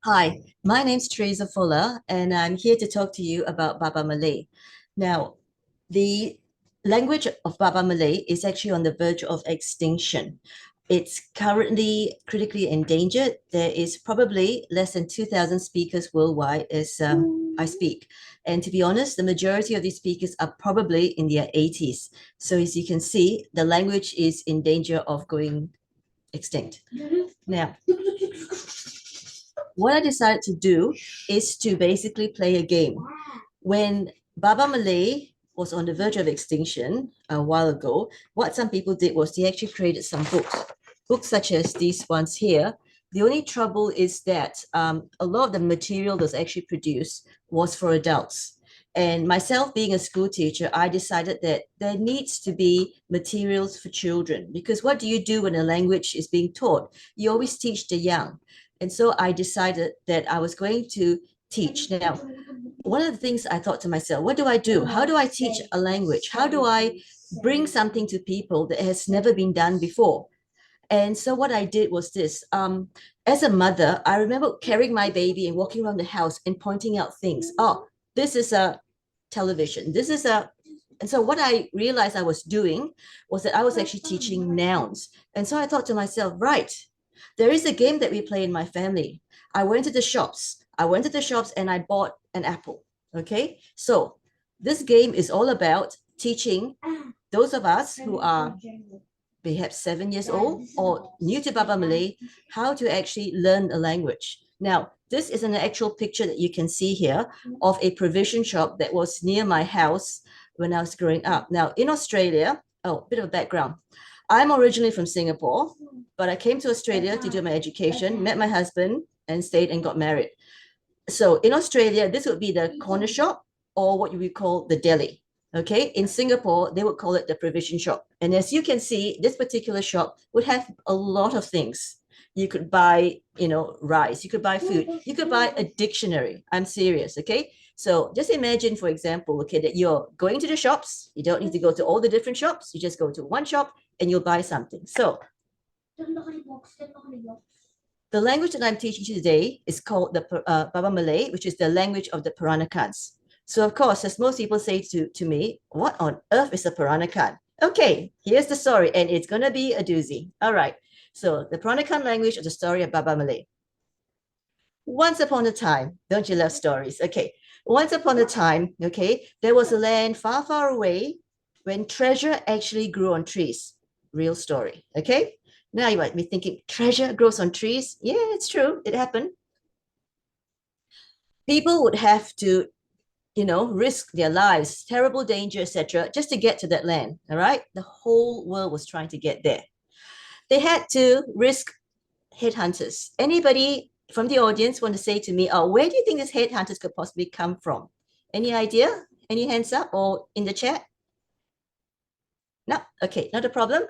Hi, my name's Theresa Fuller, and I'm here to talk to you about Baba Malay. Now, the language of Baba Malay is actually on the verge of extinction. It's currently critically endangered. There is probably less than 2,000 speakers worldwide as I speak. And to be honest, the majority of these speakers are probably in their 80s. So as you can see, the language is in danger of going extinct. Now, what I decided to do is to basically play a game. When Baba Malay was on the verge of extinction a while ago, what some people did was they actually created some books such as these ones here. The only trouble is that a lot of the material that's actually produced was for adults. And myself being a school teacher, I decided that there needs to be materials for children because what do you do when a language is being taught? You always teach the young. And so I decided that I was going to teach. Now, one of the things I thought to myself, what do I do? How do I teach a language? How do I bring something to people that has never been done before? And so what I did was this. As a mother, I remember carrying my baby and walking around the house and pointing out things. Oh, this is a television. This is a and so what I realized I was doing was that I was actually teaching nouns. And so I thought to myself, right, there is a game that we play in my family. I went to the shops. I went to the shops and I bought an apple. Okay. So this game is all about teaching those of us who are perhaps 7 years old or new to Baba Malay how to actually learn a language. Now, this is an actual picture that you can see here of a provision shop that was near my house when I was growing up. Now, in Australia, oh, bit of background. I'm originally from Singapore, but I came to Australia to do my education, met my husband, and stayed and got married. So in Australia, this would be the corner shop or what you would call the deli. Okay, in Singapore, they would call it the provision shop. And as you can see, this particular shop would have a lot of things. You could buy, rice, you could buy food, you could buy a dictionary. I'm serious, okay? So just imagine, for example, okay, that you're going to the shops. You don't need to go to all the different shops. You just go to one shop and you'll buy something. So the language that I'm teaching you today is called the Baba Malay, which is the language of the Peranakans. So, of course, as most people say to me, what on earth is a Peranakan? Okay, here's the story, and it's going to be a doozy. All right. So, the Peranakan language of the story of Baba Malay. Once upon a time, don't you love stories? Okay. Once upon a time, okay, there was a land far, far away when treasure actually grew on trees. Real story. Okay. Now you might be thinking, treasure grows on trees. Yeah, it's true. It happened. People would have to risk their lives, terrible danger, etc., just to get to that land. All right. The whole world was trying to get there. They had to risk headhunters. Anybody from the audience want to say to me, oh, where do you think these headhunters could possibly come from? Any idea? Any hands up or in the chat? No, okay, not a problem.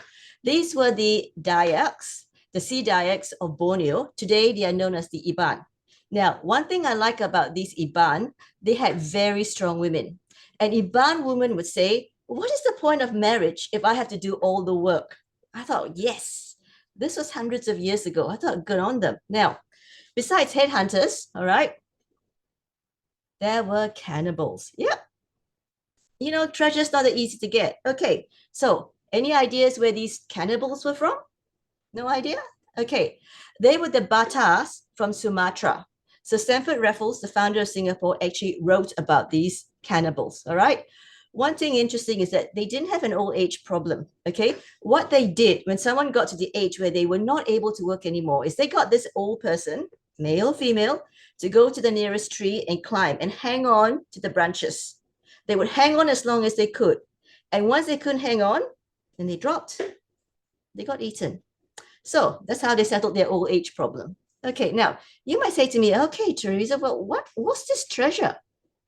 These were the Dayaks, the Sea Dayaks of Borneo. Today, they are known as the Iban. Now, one thing I like about these Iban, they had very strong women. An Iban woman would say, what is the point of marriage if I have to do all the work? I thought, yes, this was hundreds of years ago. I thought, good on them. Now, besides headhunters, all right, there were cannibals. Yep. Treasure's not that easy to get. Okay, so any ideas where these cannibals were from? No idea? Okay, they were the Batas from Sumatra. So Stanford Raffles, the founder of Singapore, actually wrote about these cannibals, all right? One thing interesting is that they didn't have an old age problem, okay? What they did when someone got to the age where they were not able to work anymore is they got this old person, male, female, to go to the nearest tree and climb and hang on to the branches. They would hang on as long as they could. And once they couldn't hang on, then they dropped. They got eaten. So that's how they settled their old age problem. Okay, now you might say to me, okay, Theresa, well, what's this treasure?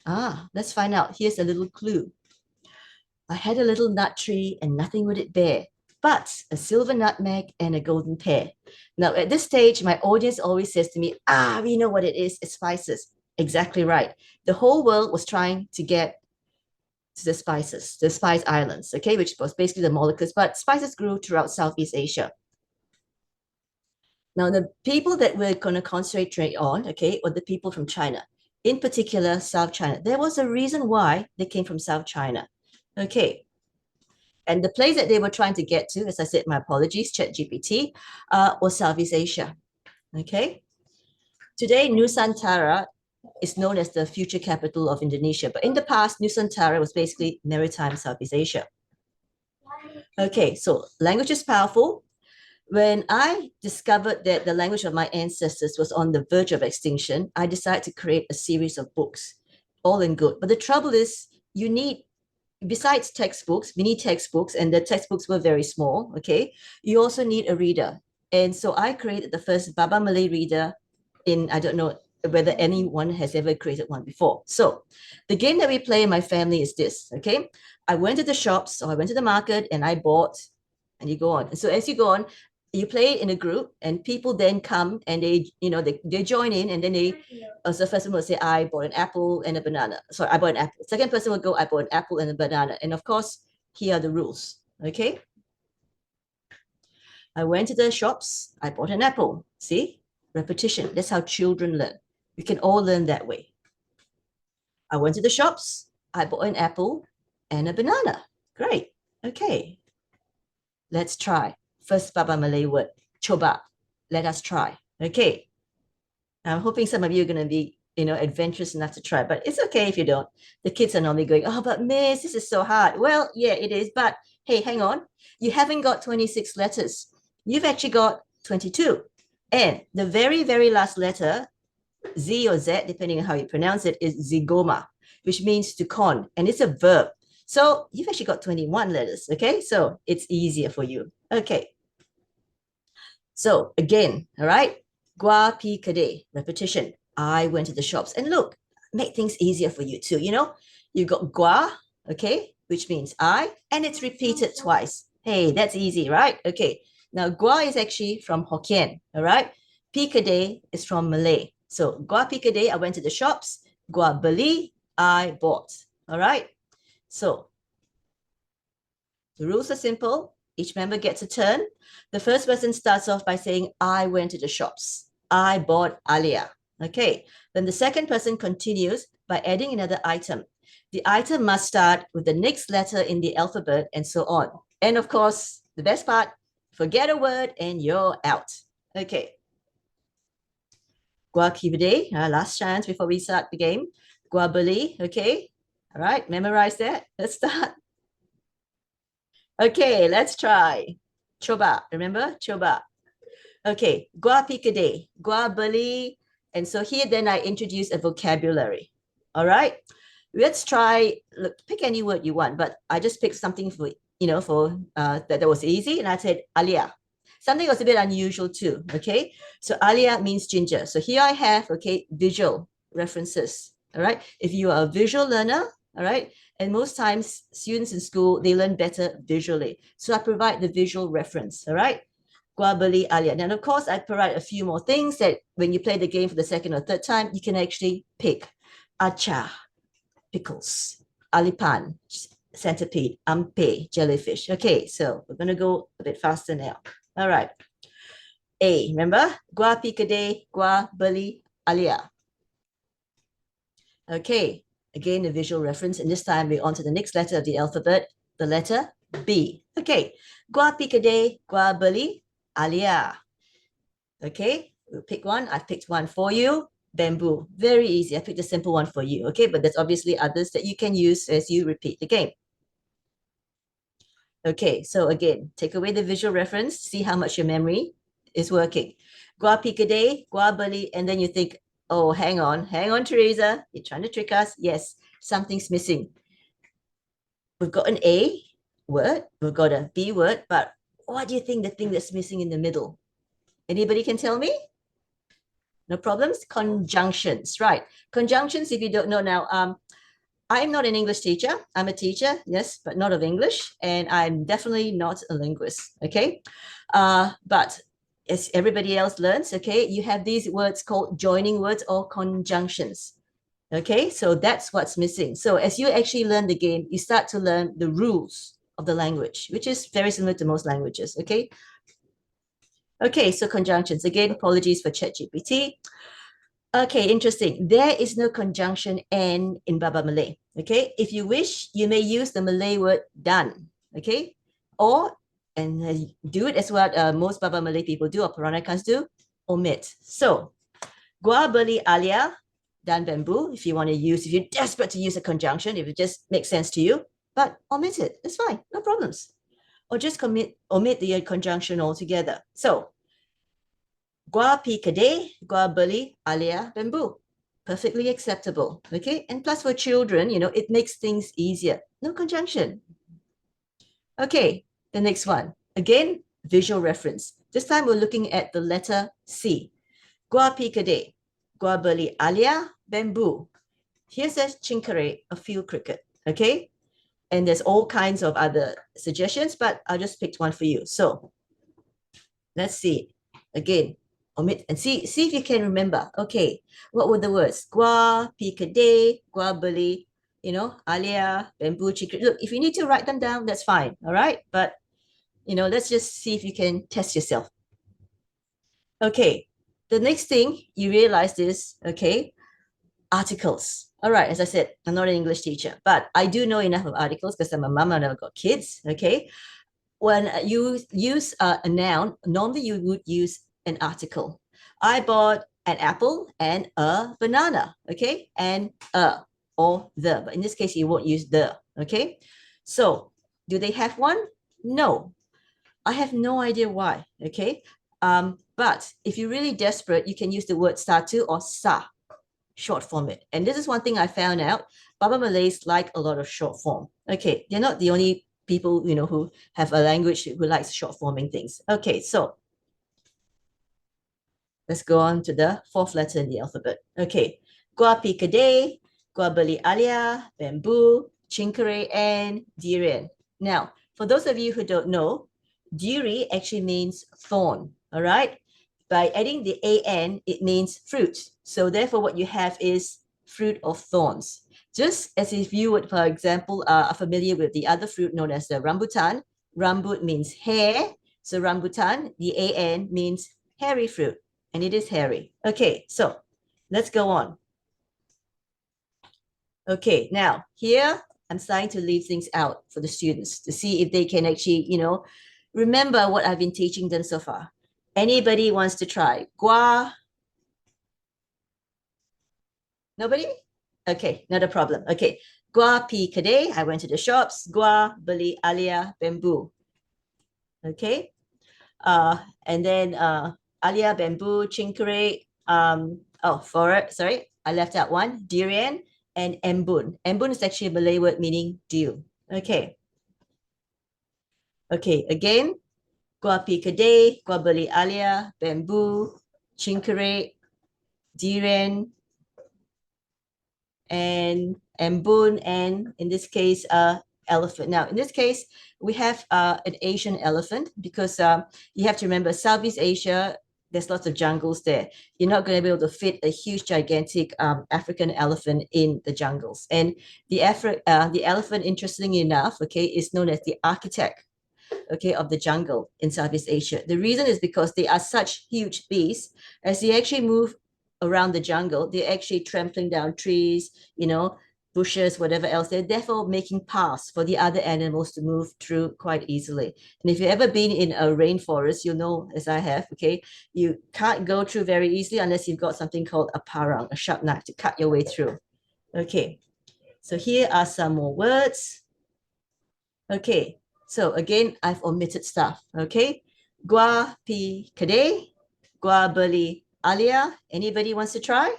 Let's find out. Here's a little clue. I had a little nut tree and nothing would it bear, but a silver nutmeg and a golden pear. Now, at this stage, my audience always says to me, we know what it is. It's spices. Exactly right. The whole world was trying to get to the spices, the spice islands, okay, which was basically the Moluccas, but spices grew throughout Southeast Asia. Now, the people that we're going to concentrate on, okay, were the people from China, in particular, South China. There was a reason why they came from South China. Okay. And the place that they were trying to get to, as I said, my apologies, ChatGPT, was Southeast Asia. Okay. Today, Nusantara is known as the future capital of Indonesia. But in the past, Nusantara was basically maritime Southeast Asia. Okay, so language is powerful. When I discovered that the language of my ancestors was on the verge of extinction, I decided to create a series of books, all in good. But the trouble is, you need, besides textbooks, we need textbooks, and the textbooks were very small, okay? You also need a reader. And so I created the first Baba Malay Reader in, I don't know whether anyone has ever created one before. So the game that we play in my family is this, okay? I went to the shops, or I went to the market, and I bought, and you go on. And so as you go on, you play it in a group, and people then come and they join in, and then they, so the first one will say, I bought an apple and a banana. Sorry, I bought an apple. Second person will go, I bought an apple and a banana. And of course, here are the rules, okay? I went to the shops, I bought an apple. See, repetition. That's how children learn. We can all learn that way. I went to the shops, I bought an apple and a banana. Great. Okay. Let's try. First Baba Malay word, coba. Let us try. Okay. I'm hoping some of you are going to be, adventurous enough to try, but it's okay if you don't. The kids are normally going, oh, but miss, this is so hard. Well, yeah, it is. But hey, hang on. You haven't got 26 letters. You've actually got 22. And the very, very last letter, Z or Z, depending on how you pronounce it, is zigoma, which means to con, and it's a verb. So you've actually got 21 letters, okay? So it's easier for you. Okay. So again, all right, Gua Pi Keday, repetition. I went to the shops, and look, make things easier for you too. You got Gua, okay, which means I, and it's repeated twice. Hey, that's easy, right? Okay. Now, Gua is actually from Hokkien, all right? Pi Keday is from Malay. So Gua Pi Keday, I went to the shops. Gua beli, I bought, all right? So the rules are simple. Each member gets a turn. The first person starts off by saying, I went to the shops. I bought Alia. Okay. Then the second person continues by adding another item. The item must start with the next letter in the alphabet, and so on. And of course, the best part, forget a word and you're out. Okay. Gua Pi Keday, last chance before we start the game. Gua beli, okay. All right, memorize that. Let's start. Okay, let's try. Coba, remember? Coba. Okay, Gua Pi Keday, Gua beli. And so here then I introduce a vocabulary. All right, let's try, look, pick any word you want, but I just picked something for, that was easy. And I said Alia. Something was a bit unusual too, okay? So Alia means ginger. So here I have, okay, visual references, all right? If you are a visual learner, all right, and most times students in school, they learn better visually. So I provide the visual reference, all right? Gua beli Alia. And of course, I provide a few more things that when you play the game for the second or third time, you can actually pick. Acha, pickles. Alipan, centipede. Ampe, jellyfish. Okay, so we're going to go a bit faster now. All right. A, remember? Gua Pi Keday, Gua beli Alia. Okay, again, a visual reference. And this time we're on to the next letter of the alphabet, the letter B. Okay, Gua Pi Keday, Gua beli Alia. Okay, we'll pick one. I've picked one for you. Bamboo, very easy. I picked a simple one for you. Okay, but there's obviously others that you can use as you repeat the game. Okay, so again, take away the visual reference, see how much your memory is working. Gua Pi Keday, Gua beli, and then you think, oh, hang on, Theresa, you're trying to trick us. Yes, something's missing. We've got an A word, we've got a B word, but what do you think the thing that's missing in the middle? Anybody can tell me? No problems? Conjunctions, right? Conjunctions, if you don't know now, I'm not an English teacher. I'm a teacher, yes, but not of English. And I'm definitely not a linguist, okay? But as everybody else learns, okay, you have these words called joining words or conjunctions. Okay, so that's what's missing. So as you actually learn the game, you start to learn the rules of the language, which is very similar to most languages, okay? Okay, so conjunctions. Again, apologies for ChatGPT. Okay, interesting. There is no conjunction N in Baba Malay. Okay, if you wish, you may use the Malay word done. Okay, or and do it as what most Baba Malay people do or Peranakans do, omit. So, Gua beli alia dan bamboo. If you want to use, if you're desperate to use a conjunction, if it just makes sense to you, but omit it. It's fine, no problems. Or just omit the conjunction altogether. So, Gua Pi Keday, Gua beli alia bamboo. Perfectly acceptable. Okay. And plus for children, it makes things easier. No conjunction. Okay. The next one. Again, visual reference. This time we're looking at the letter C. Gua Pi Keday, Gua beli alia bamboo. Here says chinkere, a field cricket. Okay. And there's all kinds of other suggestions, but I just picked one for you. So let's see. Again, omit and see if you can remember. Okay, what were the words? Gua, pi keday, gua beli, alia, bamboo, chicken. Look, if you need to write them down, that's fine. All right. But, let's just see if you can test yourself. Okay. The next thing you realize is, okay, articles. All right, as I said, I'm not an English teacher, but I do know enough of articles because I'm a mom and I've got kids. Okay. When you use a noun, normally you would use an article. I bought an apple and a banana, okay? And a or the, but in this case, you won't use the, okay? So do they have one? No, I have no idea why, okay? But if you're really desperate, you can use the word satu or sa, short form it. And this is one thing I found out. Baba Malays like a lot of short form. Okay, they're not the only people, who have a language who likes short forming things. Okay, so let's go on to the fourth letter in the alphabet. Okay, Gua Pi Keday, Gua beli alia, bamboo, chinkere, and durian. Now, for those of you who don't know, duri actually means thorn, all right? By adding the an, it means fruit. So therefore, what you have is fruit of thorns. Just as if you would, for example, are familiar with the other fruit known as the rambutan. Rambut means hair. So rambutan, the an means hairy fruit, and it is hairy. Okay, so let's go on. Okay, now here I'm starting to leave things out for the students to see if they can actually, remember what I've been teaching them so far. Anybody wants to try? Gua? Nobody? Okay, not a problem. Okay, Gua Pi Keday, I went to the shops. Gua beli alia bamboo. Okay, and then alia bamboo, chinkere, sorry, I left out one, durian, and embun. Embun is actually a Malay word meaning dew. Okay. Okay, again, Gua Pi Keday, Gua beli alia, bamboo, chinkere, durian, and embun, and in this case, elephant. Now, in this case, we have an Asian elephant because you have to remember Southeast Asia, there's lots of jungles there. You're not going to be able to fit a huge, gigantic African elephant in the jungles. And the elephant, interestingly enough, okay, is known as the architect, okay, of the jungle in Southeast Asia. The reason is because they are such huge beasts. As they actually move around the jungle, they're actually trampling down trees, bushes, whatever else. They're therefore making paths for the other animals to move through quite easily. And if you've ever been in a rainforest, you'll know, as I have, okay, you can't go through very easily unless you've got something called a parang, a sharp knife to cut your way through. Okay, so here are some more words. Okay, so again, I've omitted stuff. Okay, Gua Pi Keday, Gua beli alia. Anybody wants to try?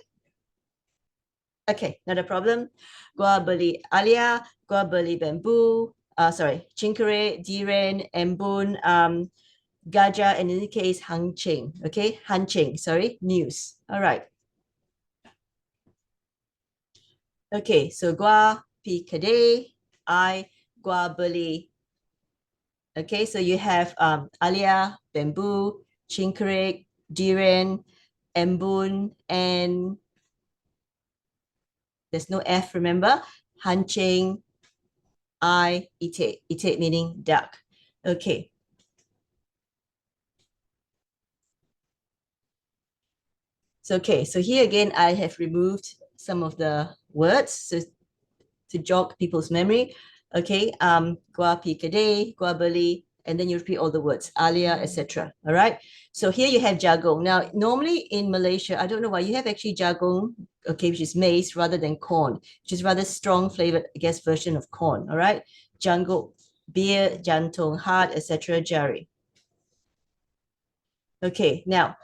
Okay, not a problem. Gua beli alia, Gua beli bamboo. Chinkere, diren, embun, gajah, and in this case, hanching. Okay, hanching. Sorry, news. All right. Okay, so Gua Pi Keday, I Gua beli. Okay, so you have alia, bamboo, chinkeret, diren, embun, and there's no F, remember? Hanching, I, ite. Ite meaning duck. Okay. So, okay, so here again, I have removed some of the words so to jog people's memory. Okay, Gua Pi Keday, Gua Beli, and then you repeat all the words, alia, etc. All right. So here you have jagung. Now, normally in Malaysia, I don't know why you have actually jagung, okay, which is maize rather than corn, which is rather strong flavored, I guess, version of corn. All right. Jagung, beer, jantung, heart, etc. Jari. Okay, now,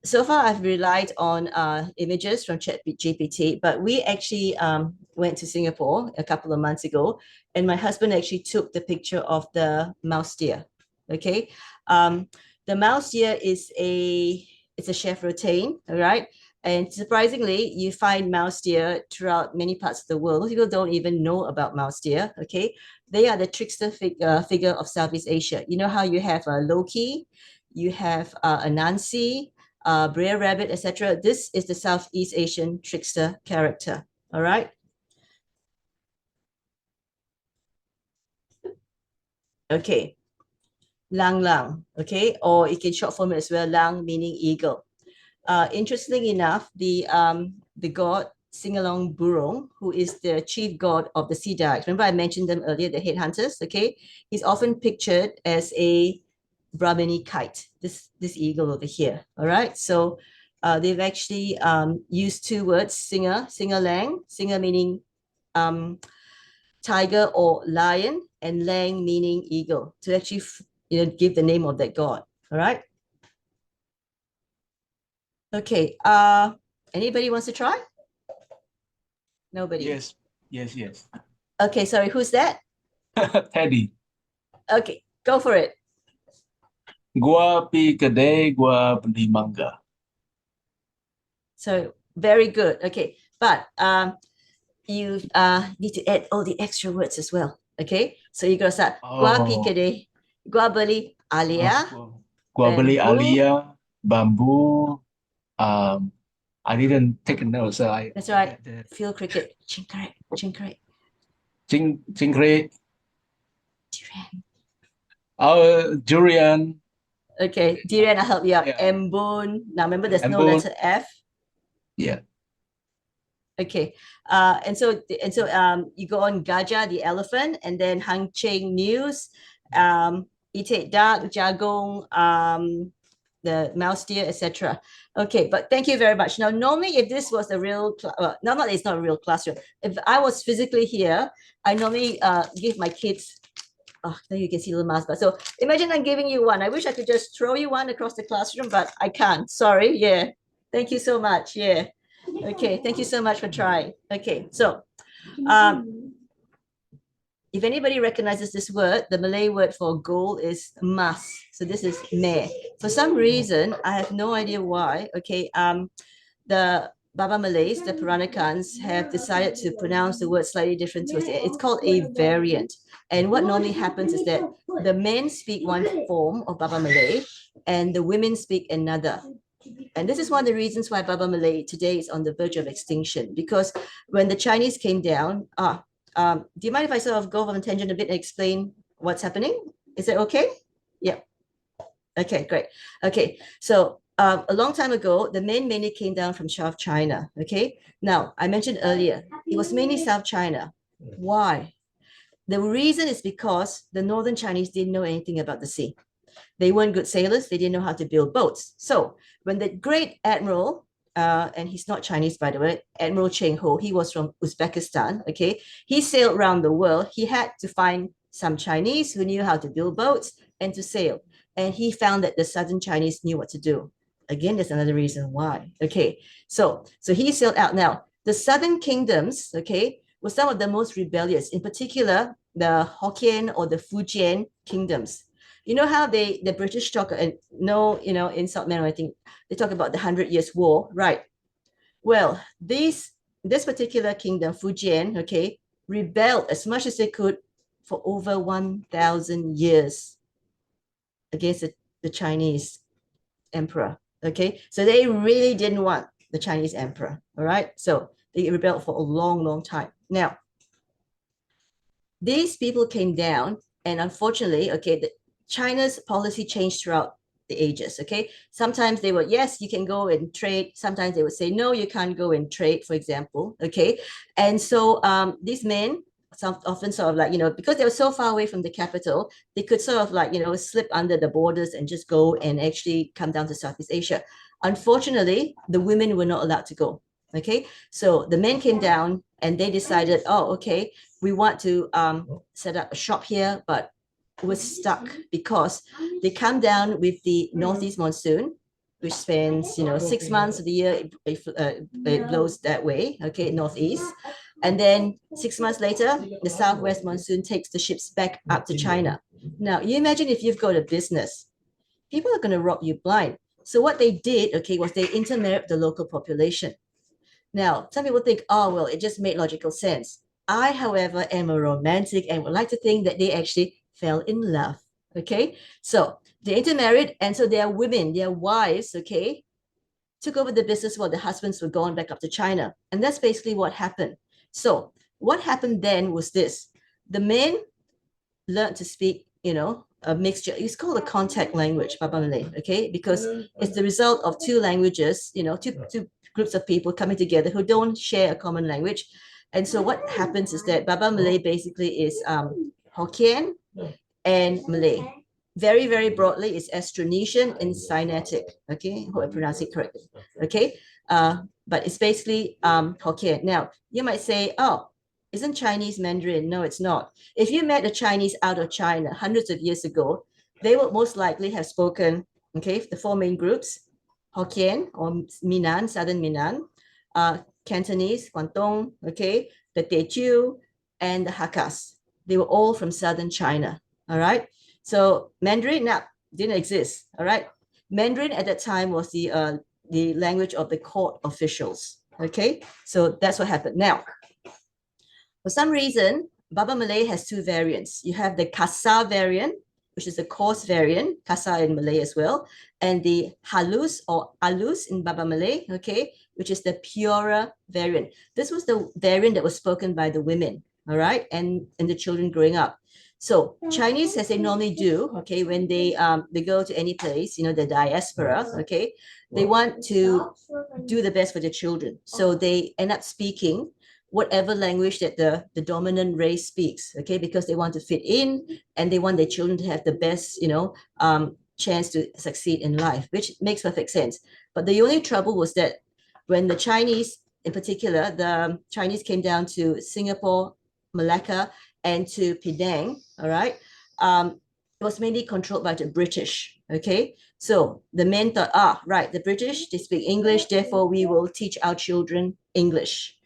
so far I've relied on images from ChatGPT, but we actually went to Singapore a couple of months ago, and my husband actually took the picture of the mouse deer. Okay, the mouse deer is it's a chef rotain, all right. And surprisingly, you find mouse deer throughout many parts of the world. Most people don't even know about mouse deer. Okay, they are the trickster figure of Southeast Asia. You know how you have a Loki, you have Anansi, Brer Rabbit, etc. This is the Southeast Asian trickster character. All right. Okay. Lang Lang. Okay. Or you can short form it as well. Lang meaning eagle. Interesting enough, the god Singalong Burong, who is the chief god of the Sea Dialects. Remember I mentioned them earlier, the headhunters. Okay. He's often pictured as a Brahmini kite, this eagle over here. All right. So they've actually used two words, singer lang, singer meaning tiger or lion, and lang meaning eagle, to actually give the name of that god. All right. Okay. Anybody wants to try? Nobody. Yes, yes, yes. Okay, sorry, who's that? Teddy. Okay, go for it. Gua Pi Keday, gua beli mangga. So very good. Okay, but you need to add all the extra words as well. Okay, so you gotta start. Gua Pi Keday, gua beli alia, Gua beli bamboo. alia, bamboo. I didn't take a note, so I. That's right. Field cricket. Chingkare, chingkare. Chingre. Durian. Durian. Okay, durian, I'll help you out. Yeah. Embun. Now remember, there's no Embun. letter F. Yeah. Okay, and so you go on Gajah, the elephant, and then Hang Cheng News, Itik Dak, Jagung, the mouse deer, etc. Okay, but thank you very much. Now, normally, if this was a real, no, not it's not a real classroom. If I was physically here, I normally give my kids. Oh, now you can see the little mouse. But so imagine I'm giving you one. I wish I could just throw you one across the classroom, but I can't. Sorry. Yeah. Thank you so much. Yeah. Okay, thank you so much for trying. Okay, so if anybody recognizes this word, the Malay word for gold is mas. So this is me. For some reason, I have no idea why. Okay, the Baba Malays, the Peranakans, have decided to pronounce the word slightly different to us. It's called a variant. And what normally happens is that the men speak one form of Baba Malay and the women speak another. And this is one of the reasons why Baba Malay today is on the verge of extinction, because when the Chinese came down, do you mind if I sort of go on a tangent a bit and explain what's happening? Is it okay? Yeah. Okay, great. Okay, so a long time ago, the men mainly came down from South China. Okay, now I mentioned earlier, it was mainly South China. Why? The reason is because the northern Chinese didn't know anything about the sea. They weren't good sailors. They didn't know how to build boats. So when the great admiral, and he's not Chinese, by the way, Admiral Cheng Ho, he was from Uzbekistan. Okay, he sailed around the world. He had to find some Chinese who knew how to build boats and to sail. And he found that the southern Chinese knew what to do. Again, there's another reason why. Okay, so he sailed out. Now, the southern kingdoms, okay, were some of the most rebellious, in particular, the Hokkien or the Fujian kingdoms. You know how the British talk, and no, insult men or anything, they talk about the 100 Years' War, right? Well, this particular kingdom, Fujian, okay, rebelled as much as they could for over 1,000 years against the Chinese emperor. Okay, so they really didn't want the Chinese emperor. All right, so they rebelled for a long, long time. Now, these people came down, and unfortunately, okay, China's policy changed throughout the ages. Okay, sometimes they would, yes, you can go and trade. Sometimes they would say, no, you can't go and trade, for example. Okay, and so these men often sort of like, because they were so far away from the capital, they could sort of like, slip under the borders and just go and actually come down to Southeast Asia. Unfortunately, the women were not allowed to go. Okay, so the men came down and they decided, oh, okay, we want to set up a shop here, but was stuck because they come down with the northeast monsoon, which spans 6 months of the year. It blows that way, okay, northeast, and then 6 months later the southwest monsoon takes the ships back up to China. Now you imagine if you've got a business, people are going to rob you blind. So what they did, okay, was they intermarried the local population. Now, some people think, oh, well, it just made logical sense. I, however, am a romantic and would like to think that they actually fell in love. Okay. So they intermarried. And so their women, their wives, okay, took over the business while the husbands were gone back up to China. And that's basically what happened. So what happened then was this: the men learned to speak, a mixture. It's called a contact language, Baba Malay, okay? Because it's the result of two languages, two groups of people coming together who don't share a common language. And so what happens is that Baba Malay basically is Hokkien and Malay. Very, very broadly, it's Austronesian and Sinaitic. Okay, I hope I pronounce it correctly. Okay, but it's basically Hokkien. Now, you might say, oh, isn't Chinese Mandarin? No, it's not. If you met a Chinese out of China hundreds of years ago, they would most likely have spoken, okay, the four main groups: Hokkien or Minnan, Southern Minnan, Cantonese, Guangdong, okay, the Teochew, and the Hakkas. They were all from Southern China, all right? So Mandarin now didn't exist, all right? Mandarin at that time was the language of the court officials, okay? So that's what happened. Now, for some reason, Baba Malay has two variants. You have the Kasa variant, which is the coarse variant, Kasa in Malay as well, and the Halus or Alus in Baba Malay, okay, which is the purer variant. This was the variant that was spoken by the women, all right, and the children growing up. So Chinese, as they normally do, okay, when they go to any place, the diaspora, okay, they want to do the best for their children. So they end up speaking whatever language that the dominant race speaks, okay, because they want to fit in and they want their children to have the best, chance to succeed in life, which makes perfect sense. But the only trouble was that when the Chinese, in particular, the Chinese came down to Singapore, Malacca, and to Penang, all right, it was mainly controlled by the British, okay? So the men thought, right, the British, they speak English, therefore we will teach our children English.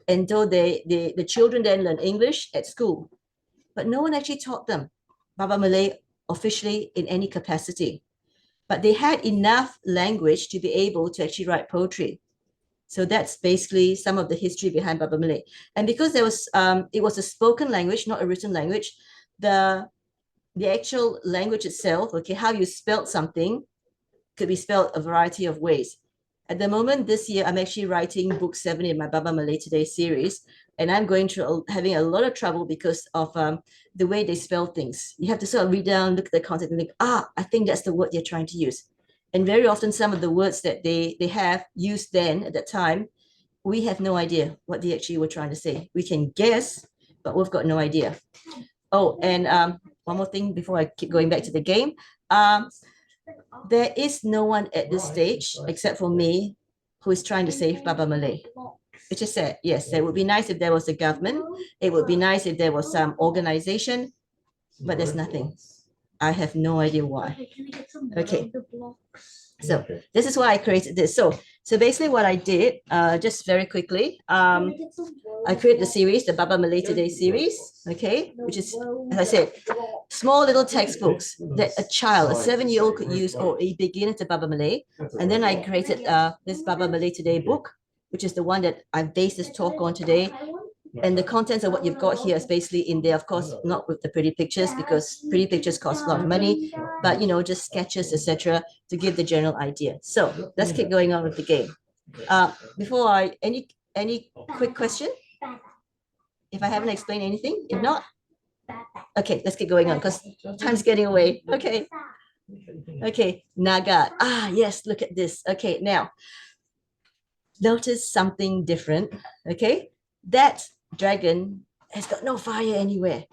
And so the children then learn English at school, but no one actually taught them Baba Malay officially in any capacity. But they had enough language to be able to actually write poetry. So that's basically some of the history behind Baba Malay. And because it was a spoken language, not a written language, the actual language itself, okay, how you spelled something could be spelled a variety of ways. At the moment this year, I'm actually writing book 7 in my Baba Malay Today series, and I'm going through having a lot of trouble because of the way they spell things. You have to sort of read down, look at the content and think, I think that's the word they're trying to use. And very often some of the words that they have used then at that time, we have no idea what they actually were trying to say. We can guess, but we've got no idea. Oh, and one more thing before I keep going back to the game. There is no one at this stage except for me who is trying to save Baba Malay, which is sad. Yes, it would be nice if there was a government. It would be nice if there was some organization, but there's nothing. I have no idea why. Okay. So this is why I created this. So basically what I did, just very quickly, I created the series, the Baba Malay Today series, okay, which is, as I said, small little textbooks that a child, a 7-year-old could use, or a beginner to Baba Malay. And then I created this Baba Malay Today book, which is the one that I've based this talk on today. And the contents of what you've got here is basically in there, of course, not with the pretty pictures, because pretty pictures cost a lot of money, but just sketches, etc., to give the general idea. So let's keep going on with the game. Before any quick question? If I haven't explained anything, if not, okay, let's keep going on because time's getting away. Okay. Okay, Naga. Ah, yes, look at this. Okay, now notice something different. Okay, that dragon has got no fire anywhere.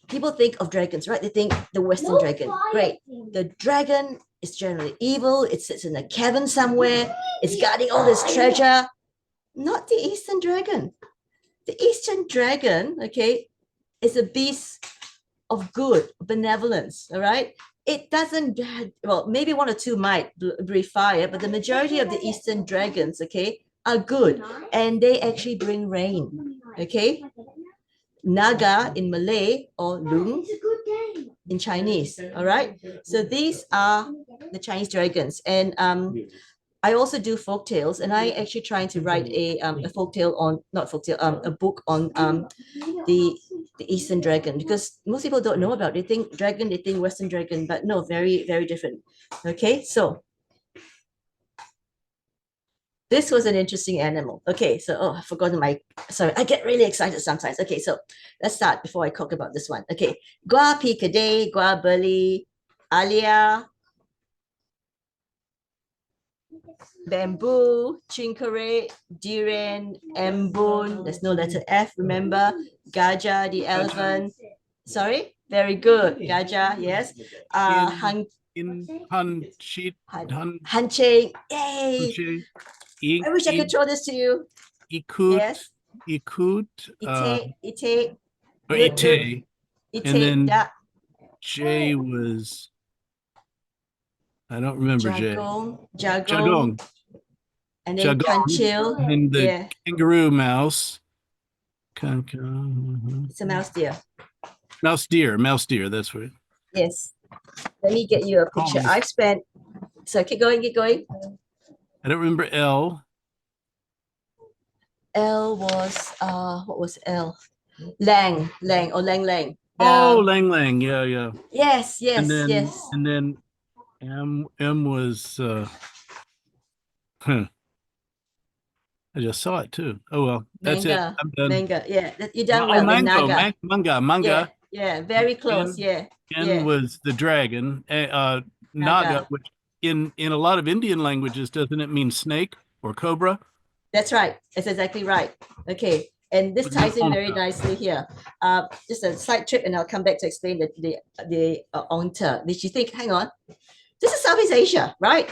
People think of dragons, right? They think the Western dragon. Great. The dragon is generally evil. It sits in a cavern somewhere. It's guarding all this treasure. Not the Eastern dragon. The Eastern dragon, okay, is a beast of good, benevolence, all right? It doesn't, well, maybe one or two might breathe fire, but the majority of the Eastern dragons, okay, are good and they actually bring rain, okay? Naga in Malay or Lung in Chinese, all right? So these are the Chinese dragons. And I also do folk tales, and I actually trying to write a folk tale on, not folk tale, a book on the Eastern dragon, because most people don't know about it. They think dragon, they think Western dragon, but no, very, very different. Okay, so this was an interesting animal. Okay, so oh, I've forgotten my, sorry, I get really excited sometimes. Okay, so let's start before I talk about this one. Okay, Gua Pi Keday, Gua Beli, Alia, bamboo, chinkere, durian, embun. There's no letter F, remember? Gajah, the elephant. Sorry? Very good. Gajah, yes. In Hanchit, Hanching. Yay. I wish I could throw this to you. Ikut, Yes. Ikut, Ite. or Good, good. Ite, Ite, and then da, J was, I don't remember J. jagong, Jagong, and then Jagong, kanchil. and the Yeah, kangaroo mouse. it's a mouse deer. Mouse deer, that's right. Yes. Let me get you a picture. Oh. I've spent, so keep going, keep going. I don't remember L. L was what was L? Lang, Lang or Lang Lang. Oh, Lang Lang, yeah. Yes, yes, And then yes. and then M was huh. I just saw it too. Oh well, that's it. Manga, I'm done. manga. Yeah, you're done Oh, well. Then mango, Naga. manga. Yeah, very close. N, Yeah, N was the dragon. Naga, Naga. which in a lot of Indian languages, doesn't it mean snake or cobra? That's right. That's exactly right. Okay, and this ties in very nicely here. Just a side trip, and I'll come back to explain the onta. Did you think? Hang on. This is Southeast Asia, right?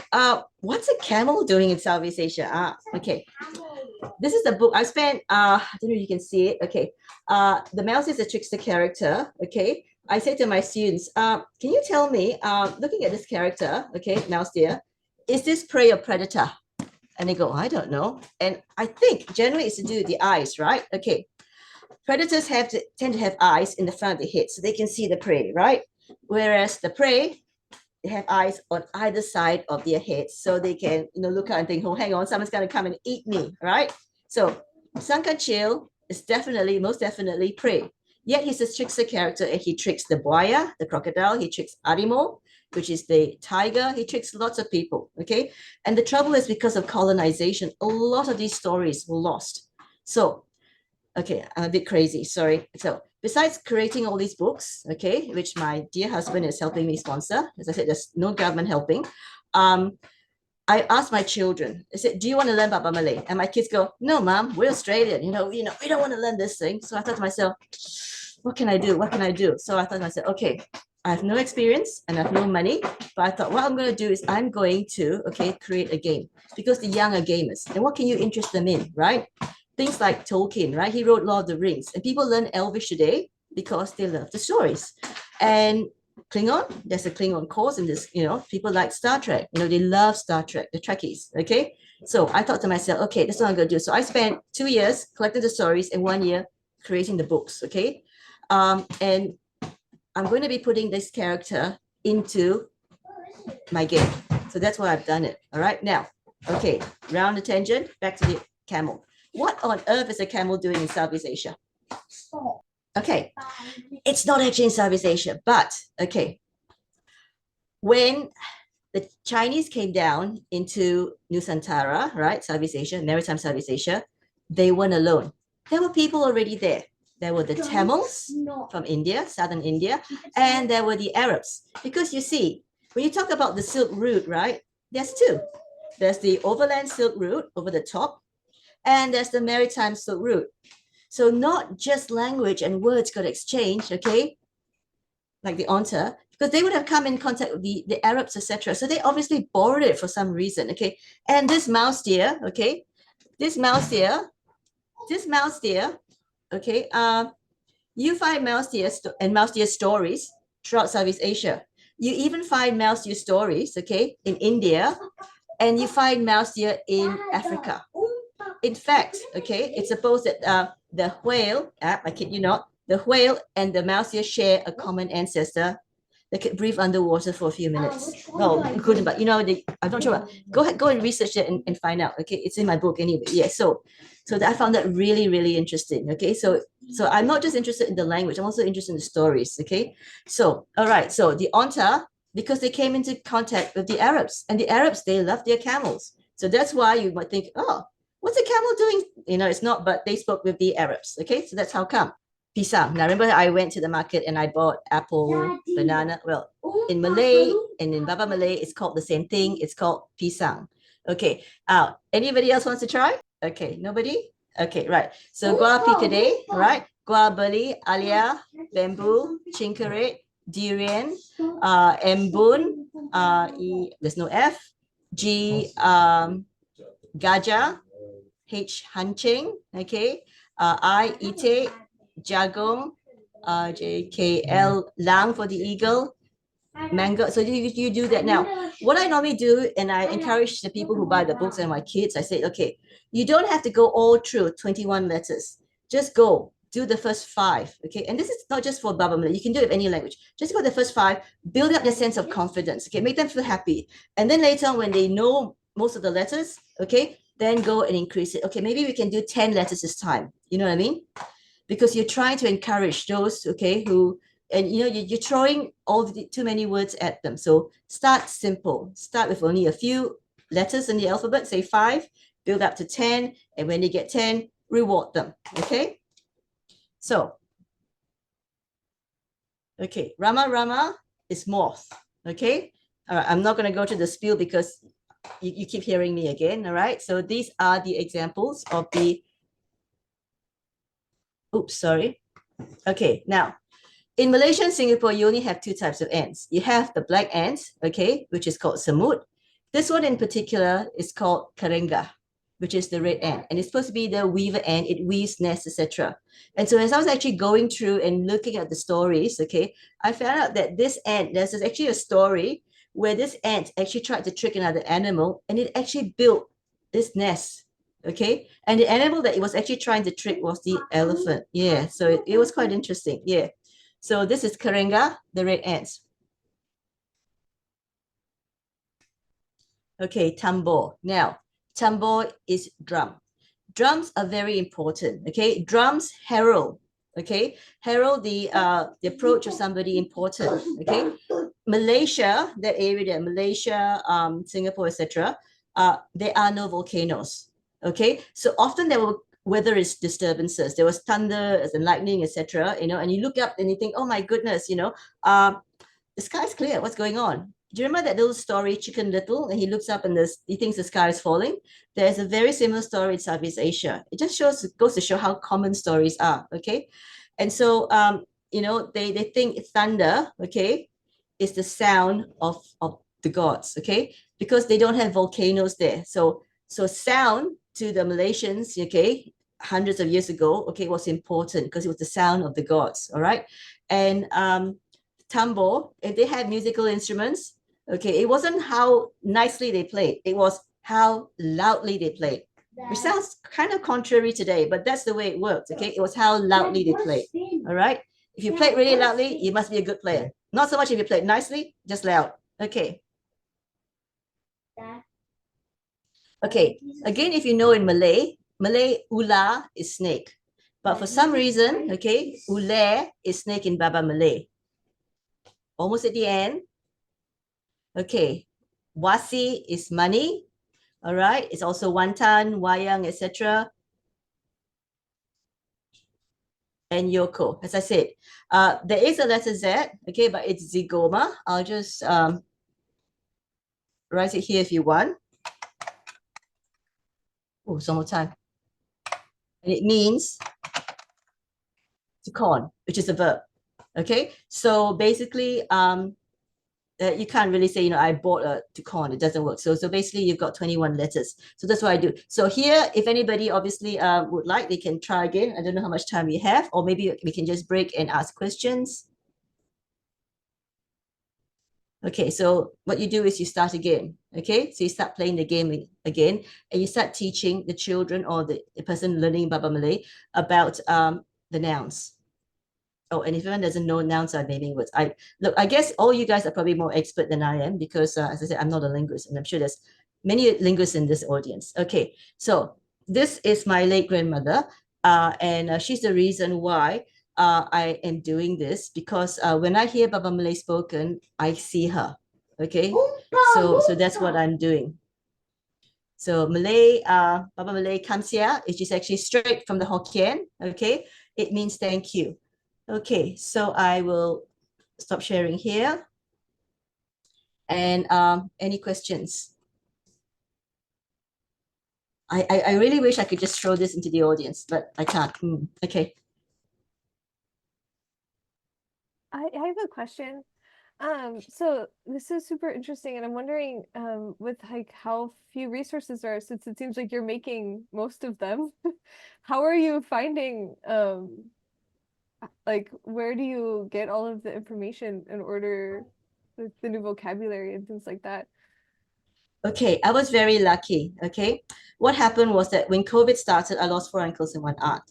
What's a camel doing in Southeast Asia? Okay. This is the book I spent. I don't know if you can see it. Okay. The mouse is a trickster character. Okay. I say to my students, can you tell me, looking at this character, okay, mouse deer, is this prey or predator? And they go, I don't know. And I think generally it's to do with the eyes, right? Okay. Predators tend to have eyes in the front of the head so they can see the prey, right? Whereas the prey, they have eyes on either side of their heads so they can, look out and think, oh, hang on, someone's going to come and eat me, right? So Sankanchil is most definitely prey. Yet he's a trickster character and he tricks the buaya, the crocodile, he tricks Arimo, which is the tiger, he tricks lots of people, okay? And the trouble is because of colonization, a lot of these stories were lost. So, okay, I'm a bit crazy, sorry. So besides creating all these books, okay, which my dear husband is helping me sponsor, as I said, there's no government helping. I asked my children, I said, do you want to learn Baba Malay? And my kids go, no, Mom, we're Australian, we don't want to learn this thing. So I thought to myself, what can I do? What can I do? So I thought to myself, okay, I have no experience and I have no money, but I thought what I'm going to do is I'm going to, create a game because the young are gamers. And what can you interest them in, right? Things like Tolkien, right? He wrote Lord of the Rings, and people learn Elvish today because they love the stories. And Klingon, there's a Klingon course in this, people like Star Trek, they love Star Trek, the Trekkies, okay? So I thought to myself, okay, that's what I'm going to do. So I spent 2 years collecting the stories and 1 year creating the books, okay? And I'm going to be putting this character into my game. So that's why I've done it. All right, now, okay, round the tangent, back to the camel. What on earth is a camel doing in Southeast Asia? Okay, it's not actually in Southeast Asia, but okay. When the Chinese came down into Nusantara, right, Southeast Asia, maritime Southeast Asia, they weren't alone. There were people already there. There were the Tamils from India, southern India, and there were the Arabs. Because you see, When you talk about the Silk Route, right, there's two. There's the overland Silk Route over the top, and there's the maritime Silk Route. So not just language and words got exchanged, okay, like the onta, because they would have come in contact with the Arabs, etc. So they obviously borrowed it for some reason, okay. And this mouse deer, okay, this mouse deer, okay, you find mouse deer and mouse deer stories throughout Southeast Asia. You even find mouse deer stories, okay, in India, and you find mouse deer in Africa. In fact, okay, it's supposed that the whale, I kid you not, the whale and the mouse deer share a common ancestor. They could breathe underwater for a few minutes. Well, you couldn't, but you know, I'm not sure. Go ahead, go and research it and find out. Okay, it's in my book anyway. Yeah, so I found that really, really interesting. Okay, so I'm not just interested in the language, I'm also interested in the stories. Okay, so all right, so the Onta, because they came into contact with the Arabs, and the Arabs, they love their camels. So that's why you might think, oh, what's a camel doing? You know, it's not, but they spoke with the Arabs. Okay, so that's how come. Pisang. Now, remember, I went to the market and I bought apple, banana. Well, in Malay and in Baba Malay, it's called the same thing. It's called pisang. Okay. Anybody else wants to try? Okay. Nobody? Okay. Right. So Gua Pi Keday, right? Gua beli, alia, bamboo, cingkeret, durian, embun, there's no F, G, gajah, H, hancing, okay, I, ite, jagung, JKL, lang for the eagle, mango. So you do that now. What I normally do, and I encourage the people who buy the books and my kids, I say, okay, you don't have to go all through 21 letters. Just go, do the first 5, okay? And this is not just for Baba Malay. You can do it with any language. Just go the first 5, build up their sense of confidence, okay? Make them feel happy. And then later on, when they know most of the letters, okay, then go and increase it. Okay, maybe we can do 10 letters this time. You know what I mean? Because you're trying to encourage those, okay, who, and you know, you're throwing too many words at them. So start simple. Start with only a few letters in the alphabet, say 5, build up to 10, and when they get 10, reward them, okay? So, okay, Rama Rama is moth, okay? All right, I'm not going to go to the spiel because you keep hearing me again, all right? So these are the examples of the, oops, sorry. Okay, now, in Malaysia and Singapore, you only have 2 types of ants. You have the black ant, okay, which is called semut. This one in particular is called karenga, which is the red ant. And it's supposed to be the weaver ant. It weaves nests, etc. And so as I was actually going through and looking at the stories, okay, I found out that this ant, there's actually a story where this ant actually tried to trick another animal, and it actually built this nest, okay? And the animal that it was actually trying to trick was the elephant. Yeah, so it was quite interesting. Yeah. So this is karenga, the red ants. Okay, tambor. Now, tambor is drum. Drums are very important. Okay, drums herald. Okay, herald the approach of somebody important. Okay, Malaysia, that area there, Malaysia, Singapore, etc. There are no volcanoes. Okay, so often there will weather is disturbances. There was thunder and lightning, etc. You know, and you look up and you think, oh my goodness, you know, the sky's clear. What's going on? Do you remember that little story, Chicken Little? And he looks up and he thinks the sky is falling. There's a very similar story in Southeast Asia. It just goes to show how common stories are. Okay, and so you know, they think thunder, okay, is the sound of the gods. Okay, because they don't have volcanoes there. So sound to the Malaysians, okay, hundreds of years ago, okay, was important because it was the sound of the gods. All right, and tambor, if they had musical instruments, okay, it wasn't how nicely they played, it was how loudly they played, which sounds kind of contrary today, but that's the way it worked. Okay, it was how loudly they played. All right, if you played really loudly, you must be a good player. Not so much if you played nicely, just loud. Okay. Okay, again, if you know in Malay, ular is snake. But for some reason, okay, ular is snake in Baba Malay. Almost at the end. Okay, wasi is money. All right, it's also wantan, wayang, etc. And yoko, as I said, there is a letter Z, okay, but it's zigoma. I'll just write it here if you want. Oh, some more time. And it means to con, which is a verb. Okay, so basically, you can't really say, you know, I bought a to con. It doesn't work. So basically, you've got 21 letters. So that's what I do. So here, if anybody obviously would like, they can try again. I don't know how much time we have, or maybe we can just break and ask questions. Okay, so what you do is you start again. Okay, so you start playing the game again, and you start teaching the children or the person learning Baba Malay about the nouns. Oh, and if anyone doesn't know, nouns are naming words. I guess all you guys are probably more expert than I am because, as I said, I'm not a linguist, and I'm sure there's many linguists in this audience. Okay, so this is my late grandmother, and she's the reason why I am doing this, because when I hear Baba Malay spoken, I see her. Okay, so that's what I'm doing. So Malay, Baba Malay Kamsia, which is actually straight from the Hokkien. Okay, it means thank you. Okay, so I will stop sharing here. And any questions? I really wish I could just throw this into the audience, but I can't. Okay. I have a question. So this is super interesting, and I'm wondering, with like how few resources there are, since it seems like you're making most of them, how are you finding, like, where do you get all of the information in order with the new vocabulary and things like that? Okay, I was very lucky. Okay, what happened was that when COVID started, I lost 4 uncles and 1 aunt.